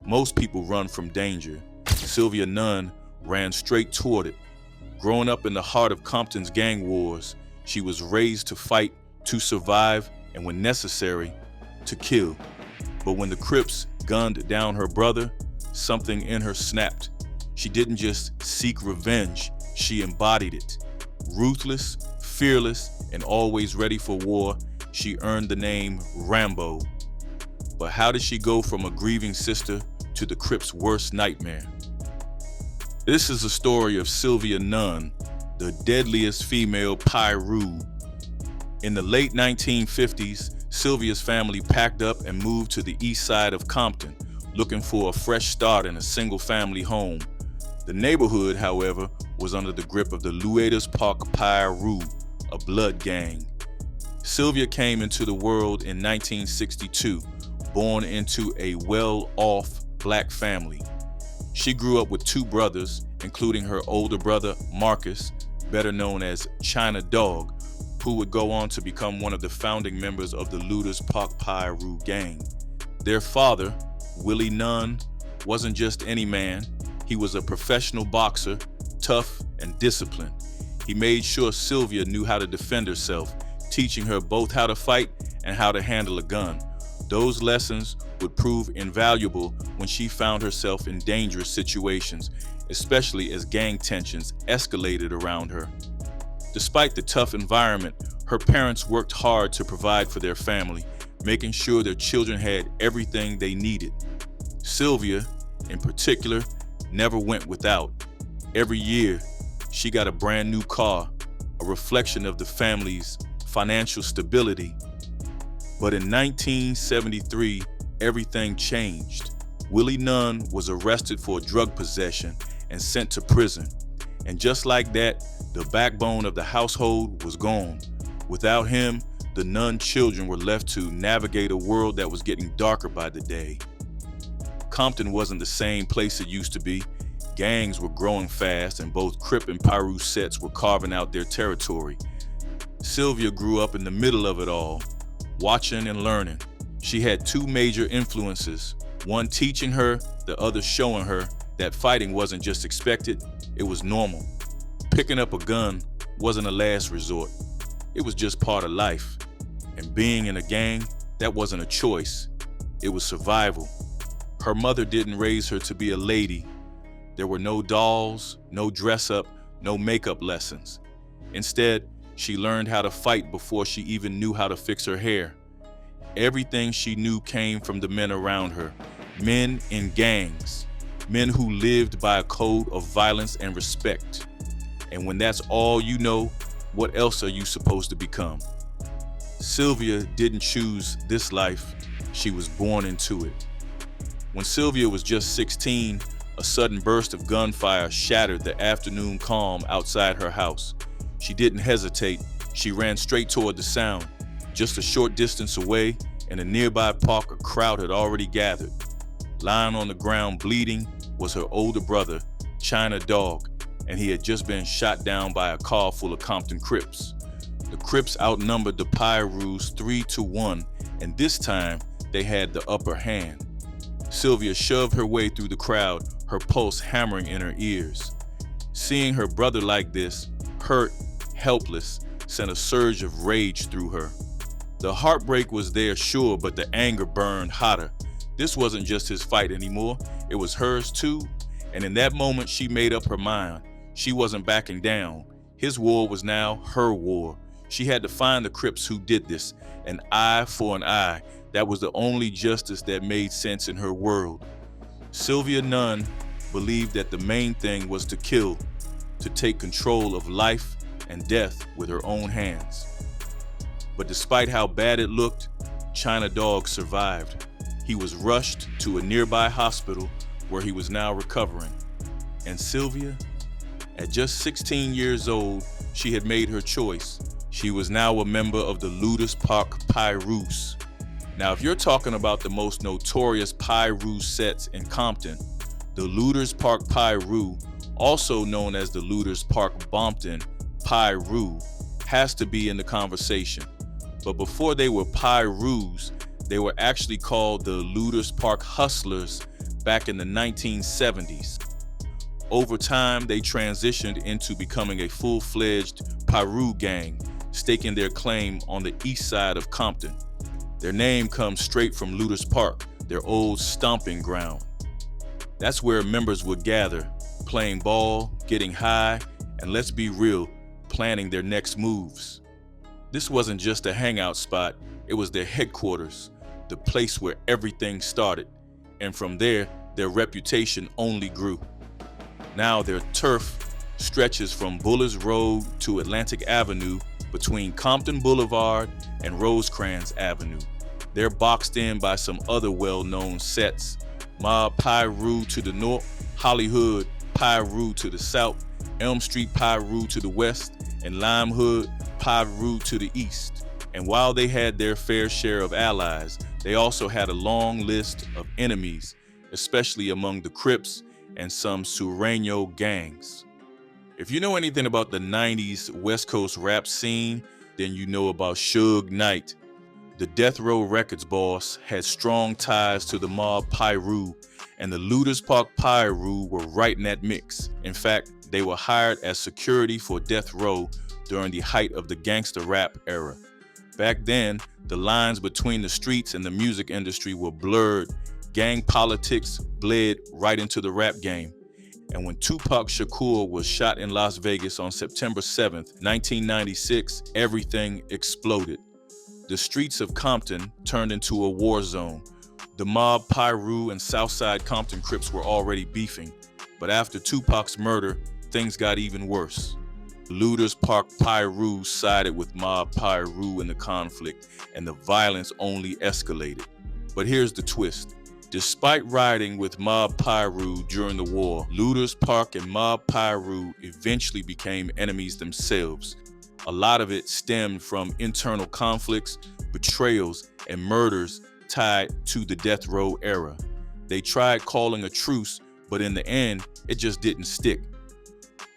Most people run from danger. Sylvia Nunn ran straight toward it. Growing up in the heart of Compton's gang wars, she was raised to fight, to survive, and when necessary, to kill. But when the Crips gunned down her brother, something in her snapped. She didn't just seek revenge, she embodied it. Ruthless, fearless, and always ready for war, she earned the name Rambo. But how did she go from a grieving sister to the Crips' worst nightmare? This is the story of Sylvia Nunn, the deadliest female Piru. In the late 1950s, Sylvia's family packed up and moved to the east side of Compton, looking for a fresh start in a single-family home. The neighborhood, however, was under the grip of the Lueders Piru, a blood gang. Sylvia came into the world in 1962, born into a well-off black family. She grew up with two brothers, including her older brother, Marcus, better known as China Dog, who would go on to become one of the founding members of the Lueders Piru gang. Their father, Willie Nunn, wasn't just any man. He was a professional boxer, tough and disciplined. He made sure Sylvia knew how to defend herself, teaching her both how to fight and how to handle a gun. Those lessons would prove invaluable when she found herself in dangerous situations, especially as gang tensions escalated around her. Despite the tough environment, her parents worked hard to provide for their family, making sure their children had everything they needed. Sylvia, in particular, never went without. Every year, she got a brand new car, a reflection of the family's financial stability. But in 1973, everything changed. Willie Nunn was arrested for drug possession and sent to prison. And just like that, the backbone of the household was gone. Without him, the Nunn children were left to navigate a world that was getting darker by the day. Compton wasn't the same place it used to be. Gangs were growing fast, and both Crip and Piru sets were carving out their territory. Sylvia grew up in the middle of it all, watching and learning. She had two major influences, one teaching her, the other showing her that fighting wasn't just expected, it was normal. Picking up a gun wasn't a last resort, it was just part of life. And being in a gang, that wasn't a choice, it was survival. Her mother didn't raise her to be a lady. There were no dolls, no dress up, no makeup lessons. Instead, she learned how to fight before she even knew how to fix her hair. Everything she knew came from the men around her, men in gangs, men who lived by a code of violence and respect. And when that's all you know, what else are you supposed to become? Sylvia didn't choose this life, she was born into it. When Sylvia was just 16, a sudden burst of gunfire shattered the afternoon calm outside her house. She didn't hesitate, she ran straight toward the sound. Just a short distance away, in a nearby park, a crowd had already gathered. Lying on the ground bleeding was her older brother, China Dog, and he had just been shot down by a car full of Compton Crips. The Crips outnumbered the Pirus 3-1, and this time they had the upper hand. Sylvia shoved her way through the crowd, her pulse hammering in her ears. Seeing her brother like this, hurt, helpless, sent a surge of rage through her. The heartbreak was there, sure, but the anger burned hotter. This wasn't just his fight anymore, it was hers too. And in that moment, she made up her mind. She wasn't backing down. His war was now her war. She had to find the Crips who did this, an eye for an eye. That was the only justice that made sense in her world. Sylvia Nunn believed that the main thing was to kill, to take control of life and death with her own hands. But despite how bad it looked, China Dog survived. He was rushed to a nearby hospital where he was now recovering. And Sylvia, at just 16 years old, she had made her choice. She was now a member of the Lueders Pirus. Now, if you're talking about the most notorious Piru sets in Compton, the Lueders Piru, also known as the Lueders Compton Piru, has to be in the conversation. But before they were Pirus, they were actually called the Lueders Hustlers back in the 1970s. Over time, they transitioned into becoming a full-fledged Piru gang, staking their claim on the east side of Compton. Their name comes straight from Lueders Park, their old stomping ground. That's where members would gather, playing ball, getting high, and let's be real, planning their next moves. This wasn't just a hangout spot, it was their headquarters, the place where everything started, and from there, their reputation only grew. Now their turf stretches from Bullis Road to Atlantic Avenue between Compton Boulevard and Rosecrans Avenue. They're boxed in by some other well-known sets, Mob Piru to the north, Hollywood Piru to the south, Elm Street Piru to the west, and Lime Hood Piru to the east. And while they had their fair share of allies, they also had a long list of enemies, especially among the Crips and some Sureño gangs. If you know anything about the 90s West Coast rap scene, then you know about Suge Knight. The Death Row Records boss had strong ties to the mob Piru, and the Lueders Park Piru were right in that mix. In fact, they were hired as security for Death Row during the height of the gangster rap era. Back then, the lines between the streets and the music industry were blurred. Gang politics bled right into the rap game. And when Tupac Shakur was shot in Las Vegas on September 7th, 1996, everything exploded. The streets of Compton turned into a war zone. The mob Piru and Southside Compton Crips were already beefing, but after Tupac's murder, things got even worse. Lueders Park Piru sided with mob Piru in the conflict, and the violence only escalated. But here's the twist. Despite riding with mob Piru during the war, Lueders Park and mob Piru eventually became enemies themselves. A lot of it stemmed from internal conflicts, betrayals, and murders tied to the death row era. They tried calling a truce, but in the end, it just didn't stick.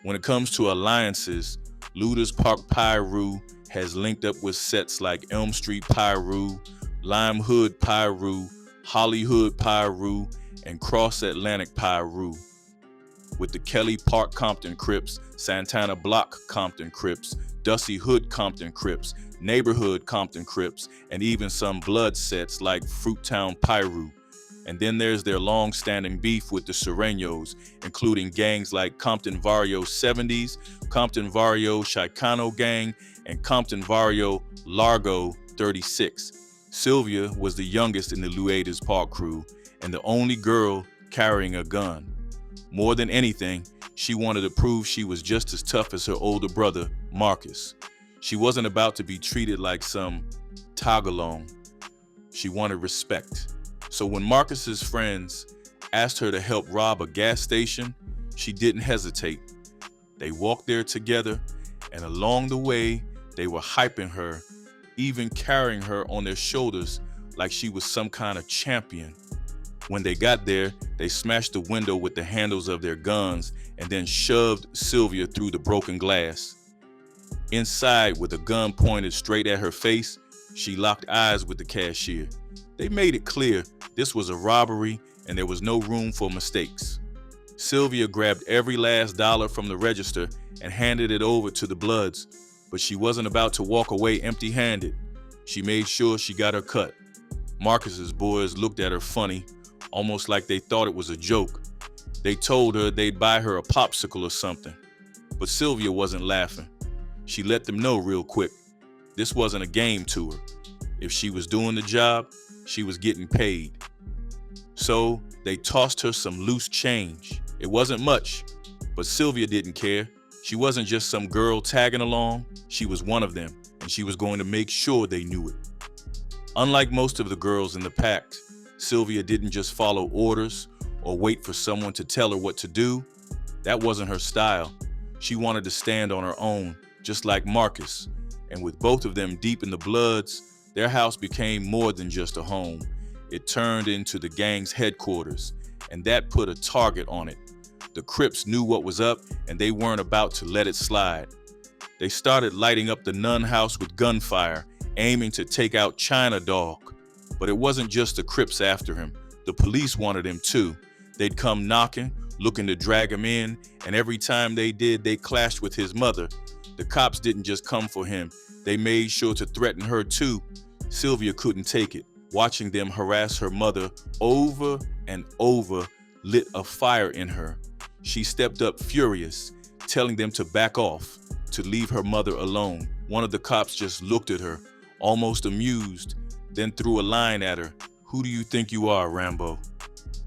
When it comes to alliances, Lueders Park Piru has linked up with sets like Elm Street Piru, Lime Hood Piru, Hollywood Piru, and Cross Atlantic Piru. With the Kelly Park Compton Crips, Santana Block Compton Crips, Dusty Hood Compton Crips, Neighborhood Compton Crips, and even some blood sets like Fruittown Piru. And then there's their long-standing beef with the Sureños, including gangs like Compton Vario 70s, Compton Vario Chicano Gang, and Compton Vario Largo 36. Sylvia was the youngest in the Lueders Park crew and the only girl carrying a gun. More than anything, she wanted to prove she was just as tough as her older brother, Marcus. She wasn't about to be treated like some tagalong. She wanted respect. So when Marcus's friends asked her to help rob a gas station, she didn't hesitate. They walked there together, and along the way, they were hyping her, even carrying her on their shoulders like she was some kind of champion. When they got there, they smashed the window with the handles of their guns and then shoved Sylvia through the broken glass. Inside, with a gun pointed straight at her face, she locked eyes with the cashier. They made it clear this was a robbery and there was no room for mistakes. Sylvia grabbed every last dollar from the register and handed it over to the Bloods, but she wasn't about to walk away empty-handed. She made sure she got her cut. Marcus's boys looked at her funny, almost like they thought it was a joke. They told her they'd buy her a popsicle or something, but Sylvia wasn't laughing. She let them know real quick. This wasn't a game to her. If she was doing the job, she was getting paid. So they tossed her some loose change. It wasn't much, but Sylvia didn't care. She wasn't just some girl tagging along. She was one of them, and she was going to make sure they knew it. Unlike most of the girls in the pack, Sylvia didn't just follow orders or wait for someone to tell her what to do. That wasn't her style. She wanted to stand on her own, just like Marcus. And with both of them deep in the Bloods, their house became more than just a home. It turned into the gang's headquarters, and that put a target on it. The Crips knew what was up, and they weren't about to let it slide. They started lighting up the Nun house with gunfire, aiming to take out China Dog. But it wasn't just the Crips after him. The police wanted him too. They'd come knocking, looking to drag him in, and every time they did, they clashed with his mother. The cops didn't just come for him, they made sure to threaten her too. Sylvia couldn't take it. Watching them harass her mother over and over lit a fire in her. She stepped up furious, telling them to back off, to leave her mother alone. One of the cops just looked at her, almost amused, then threw a line at her. "Who do you think you are, Rambo?"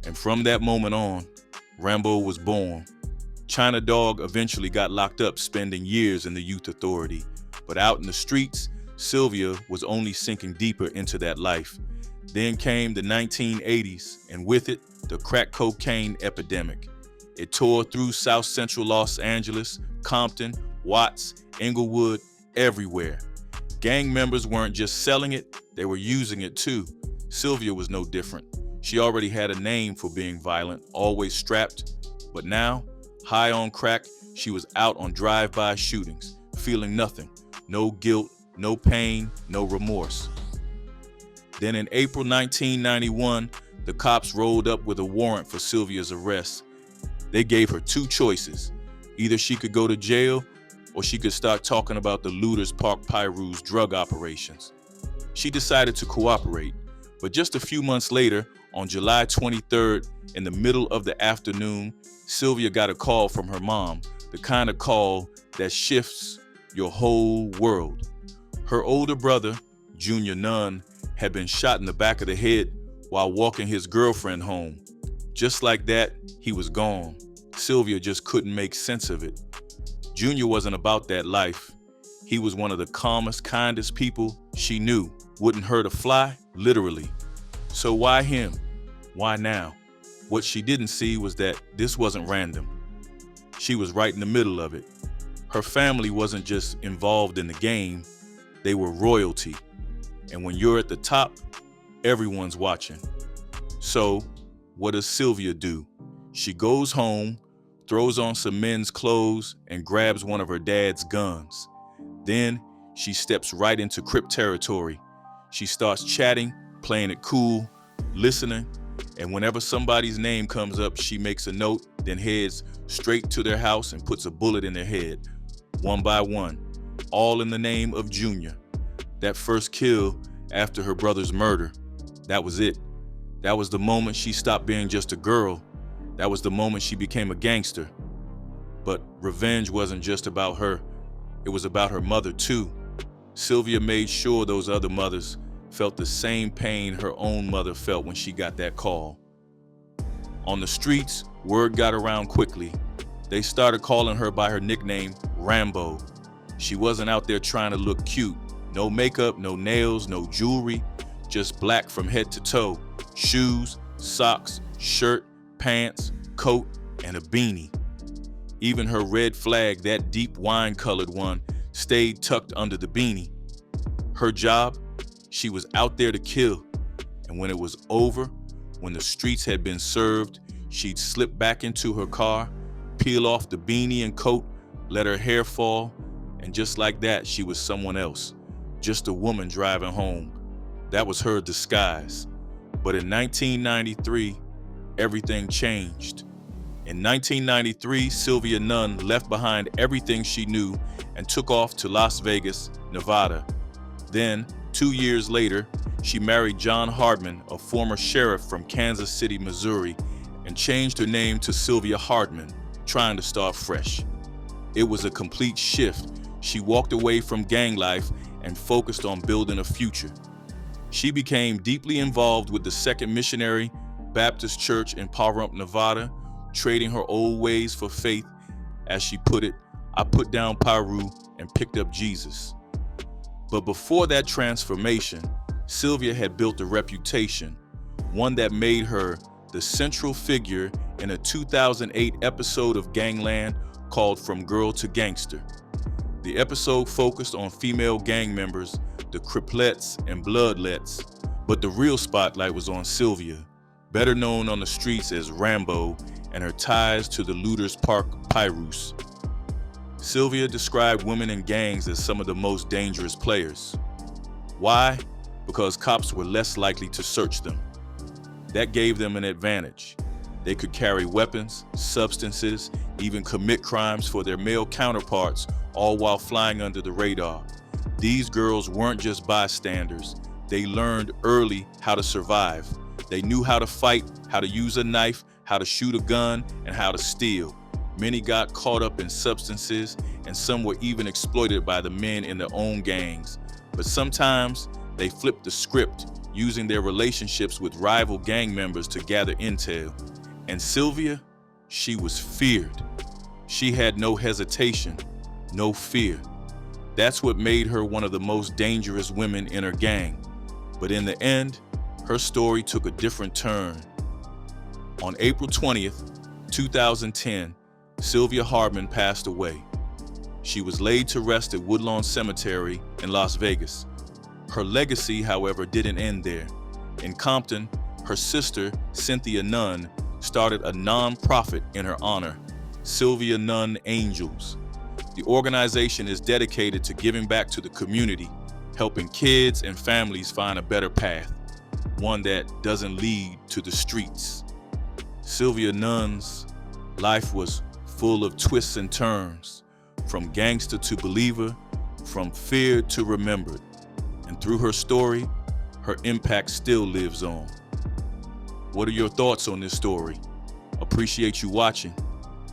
And from that moment on, Rambo was born. China Dog eventually got locked up, spending years in the youth authority. But out in the streets, Sylvia was only sinking deeper into that life. Then came the 1980s, and with it, the crack cocaine epidemic. It tore through South Central Los Angeles, Compton, Watts, Inglewood, everywhere. Gang members weren't just selling it, they were using it too. Sylvia was no different. She already had a name for being violent, always strapped. But now, high on crack, she was out on drive-by shootings, feeling nothing. No guilt, no pain, no remorse. Then in April 1991, the cops rolled up with a warrant for Sylvia's arrest. They gave her two choices. Either she could go to jail or she could start talking about the Lueders Park Piru's drug operations. She decided to cooperate, but just a few months later, on July 23rd, in the middle of the afternoon, Sylvia got a call from her mom, the kind of call that shifts your whole world. Her older brother, Junior Nun, had been shot in the back of the head while walking his girlfriend home. Just like that, he was gone. Sylvia just couldn't make sense of it. Junior wasn't about that life. He was one of the calmest, kindest people she knew. Wouldn't hurt a fly, literally. So why him? Why now? What she didn't see was that this wasn't random. She was right in the middle of it. Her family wasn't just involved in the game, they were royalty. And when you're at the top, everyone's watching. So, what does Sylvia do? She goes home, throws on some men's clothes, and grabs one of her dad's guns. Then, she steps right into Crip territory. She starts chatting, playing it cool, listening, and whenever somebody's name comes up, she makes a note, then heads straight to their house and puts a bullet in their head, one by one, all in the name of Junior. That first kill after her brother's murder, that was it. That was the moment she stopped being just a girl. That was the moment she became a gangster. But revenge wasn't just about her. It was about her mother too. Sylvia made sure those other mothers felt the same pain her own mother felt when she got that call. On the streets, word got around quickly. They started calling her by her nickname, Rambo. She wasn't out there trying to look cute. No makeup, no nails, no jewelry, just black from head to toe. Shoes, socks, shirt, pants, coat, and a beanie. Even her red flag, that deep wine-colored one, stayed tucked under the beanie. Her job? She was out there to kill. And when it was over, when the streets had been served, she'd slip back into her car, peel off the beanie and coat, let her hair fall, and just like that, she was someone else. Just a woman driving home. That was her disguise. But in 1993, everything changed. In 1993, Sylvia Nunn left behind everything she knew and took off to Las Vegas, Nevada. Then, 2 years later, she married John Hardman, a former sheriff from Kansas City, Missouri, and changed her name to Sylvia Hardman, trying to start fresh. It was a complete shift. She walked away from gang life and focused on building a future. She became deeply involved with the Second Missionary Baptist Church in Pahrump, Nevada, trading her old ways for faith. As she put it, "I put down Piru and picked up Jesus." But before that transformation, Sylvia had built a reputation, one that made her the central figure in a 2008 episode of Gangland called From Girl to Gangster. The episode focused on female gang members, the Crips and Bloodlets, but the real spotlight was on Sylvia, better known on the streets as Rambo, and her ties to the Lueders Park Pirus. Sylvia described women in gangs as some of the most dangerous players. Why? Because cops were less likely to search them. That gave them an advantage. They could carry weapons, substances, even commit crimes for their male counterparts, all while flying under the radar. These girls weren't just bystanders. They learned early how to survive. They knew how to fight, how to use a knife, how to shoot a gun, and how to steal. Many got caught up in substances, and some were even exploited by the men in their own gangs. But sometimes they flipped the script, using their relationships with rival gang members to gather intel. And Sylvia, she was feared. She had no hesitation, no fear. That's what made her one of the most dangerous women in her gang. But in the end, her story took a different turn. On April 20th, 2010, Sylvia Hardman passed away. She was laid to rest at Woodlawn Cemetery in Las Vegas. Her legacy, however, didn't end there. In Compton, her sister, Sylvia Nunn, started a non-profit in her honor, Sylvia Nun Angels. The organization is dedicated to giving back to the community, helping kids and families find a better path, one that doesn't lead to the streets. Sylvia Nunn's life was full of twists and turns, from gangster to believer, from feared to remembered. And through her story, her impact still lives on. What are your thoughts on this story? Appreciate you watching.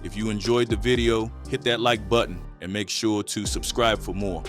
If you enjoyed the video, hit that like button and make sure to subscribe for more.